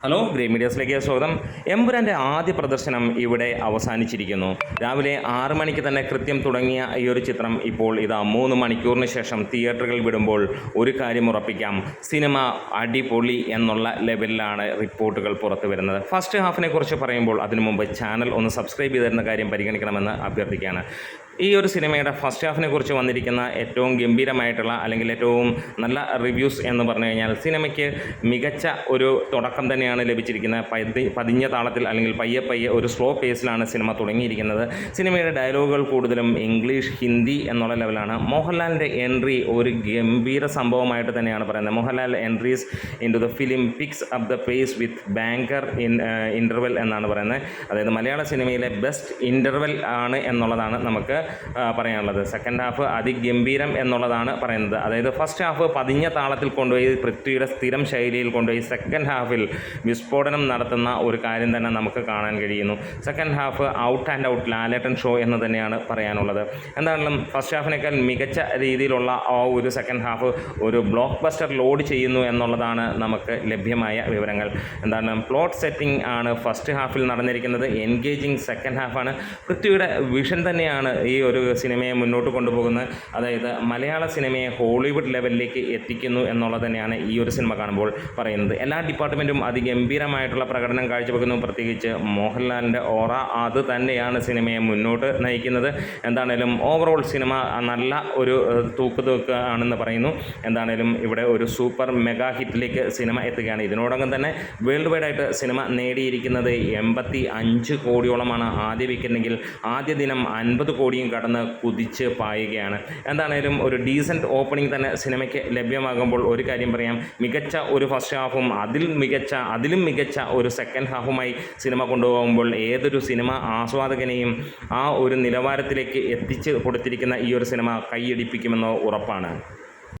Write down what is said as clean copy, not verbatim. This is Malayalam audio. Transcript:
ഹലോ ഗ്രേ മീഡിയസിലേക്ക് സ്വാഗതം. എമ്പുരാൻ്റെ ആദ്യ പ്രദർശനം ഇവിടെ അവസാനിച്ചിരിക്കുന്നു. രാവിലെ 6 മണിക്ക് തന്നെ കൃത്യം തുടങ്ങിയ ഈ ഒരു ചിത്രം ഇപ്പോൾ ഇതാ 3 മണിക്കൂറിന് ശേഷം തിയേറ്ററുകൾ വിടുമ്പോൾ ഒരു കാര്യം ഉറപ്പിക്കാം, സിനിമ അടിപൊളി എന്നുള്ള ലെവലിലാണ് റിപ്പോർട്ടുകൾ പുറത്തു വരുന്നത്. ഫസ്റ്റ് ഹാഫിനെ കുറിച്ച് പറയുമ്പോൾ അതിനു മുമ്പ് ചാനൽ ഒന്ന് സബ്സ്ക്രൈബ് ചെയ്തിരുന്ന കാര്യം പരിഗണിക്കണമെന്ന് അഭ്യർത്ഥിക്കുകയാണ്. ഈ ഒരു സിനിമയുടെ ഫസ്റ്റ് ഹാഫിനെ കുറിച്ച് വന്നിരിക്കുന്ന ഏറ്റവും ഗംഭീരമായിട്ടുള്ള അല്ലെങ്കിൽ ഏറ്റവും നല്ല റിവ്യൂസ് എന്ന് പറഞ്ഞു കഴിഞ്ഞാൽ സിനിമയ്ക്ക് മികച്ച ഒരു തുടക്കം തന്നെയാണ് ലഭിച്ചിരിക്കുന്നത്. പതിഞ്ഞ താളത്തിൽ അല്ലെങ്കിൽ പയ്യെ ഒരു സ്ലോ പേസിലാണ് സിനിമ തുടങ്ങിയിരിക്കുന്നത്. സിനിമയുടെ ഡയലോഗുകൾ കൂടുതലും ഇംഗ്ലീഷ്, ഹിന്ദി എന്നുള്ള ലെവലാണ്. മോഹൻലാലിൻ്റെ എൻട്രി ഒരു ഗംഭീര സംഭവമായിട്ട് തന്നെയാണ് പറയുന്നത്. Mohanlal entries into the film picks up the pace with banger interval എന്നാണ് പറയുന്നത്. അതായത് മലയാള സിനിമയിലെ ബെസ്റ്റ് ഇൻ്റർവെൽ ആണ് എന്നുള്ളതാണ് നമുക്ക് പറയാനുള്ളത്. സെക്കൻഡ് ഹാഫ് അതിഗംഭീരം എന്നുള്ളതാണ് പറയുന്നത്. അതായത് ഫസ്റ്റ് ഹാഫ് പതിഞ്ഞ താളത്തിൽ കൊണ്ടുപോയി പൃഥ്വിയുടെ സ്ഥിരം ശൈലിയിൽ കൊണ്ടുപോയി സെക്കൻഡ് ഹാഫിൽ വിസ്ഫോടനം നടത്തുന്ന ഒരു കാര്യം തന്നെ നമുക്ക് കാണാൻ കഴിയുന്നു. Second half out and out Lalettan show എന്ന് തന്നെയാണ് പറയാനുള്ളത്. എന്താണെങ്കിലും ഫസ്റ്റ് ഹാഫിനേക്കാൾ മികച്ച രീതിയിലുള്ള ആ ഒരു സെക്കൻഡ് ഹാഫ് ഒരു ബ്ലോക്ക് ബസ്റ്റർ ലോഡ് ചെയ്യുന്നു എന്നുള്ളതാണ് നമുക്ക് ലഭ്യമായ വിവരങ്ങൾ. എന്താണ് പ്ലോട്ട് സെറ്റിംഗ് ആണ് ഫസ്റ്റ് ഹാഫിൽ നടന്നിരിക്കുന്നത്. എൻഗേജിങ് സെക്കൻഡ് ഹാഫാണ്. പൃഥ്വിയുടെ വിഷൻ തന്നെയാണ് ഈ ഒരു സിനിമയെ മുന്നോട്ട് കൊണ്ടുപോകുന്നത്. അതായത് മലയാള സിനിമയെ ഹോളിവുഡ് ലെവലിലേക്ക് എത്തിക്കുന്നു എന്നുള്ളത് തന്നെയാണ് ഈ ഒരു സിനിമ കാണുമ്പോൾ പറയുന്നത്. എല്ലാ ഡിപ്പാർട്ട്മെൻറ്റും അതിഗംഭീരമായിട്ടുള്ള പ്രകടനം കാഴ്ചവെക്കുന്നു. പ്രത്യേകിച്ച് മോഹൻലാലിൻ്റെ ഓറ അത് തന്നെയാണ് സിനിമയെ മുന്നോട്ട് നയിക്കുന്നത്. എന്താണേലും ഓവറോൾ സിനിമ നല്ല ഒരു തൂക്ക് ആണെന്ന് പറയുന്നു. എന്താണേലും ഇവിടെ ഒരു സൂപ്പർ മെഗാ ഹിറ്റിലേക്ക് സിനിമ എത്തുകയാണ്. ഇതിനോടകം തന്നെ വേൾഡ് വൈഡായിട്ട് സിനിമ നേടിയിരിക്കുന്നത് 85 കോടിയോളമാണ് ആദ്യ വീക്കെൻഡെങ്കിൽ. ആദ്യ ദിനം 50 കോടിയും കടന്ന് കുതിച്ച് പായുകയാണ്. എന്താണേലും ഒരു ഡീസൻറ്റ് ഓപ്പണിംഗ് തന്നെ സിനിമയ്ക്ക് ലഭ്യമാകുമ്പോൾ ഒരു കാര്യം പറയാം, മികച്ച ഒരു ഫസ്റ്റ് ഹാഫും അതിലും മികച്ച ഒരു സെക്കൻഡ് ഹാഫുമായി സിനിമ കൊണ്ടുപോകുമ്പോൾ ഏതൊരു സിനിമ ആസ്വാദകനെയും ആ ഒരു നിലവാരത്തിലേക്ക് എത്തിച്ച് കൊടുത്തിരിക്കുന്ന ഈ ഒരു സിനിമ കൈയടിപ്പിക്കുമെന്ന് ഉറപ്പാണ്.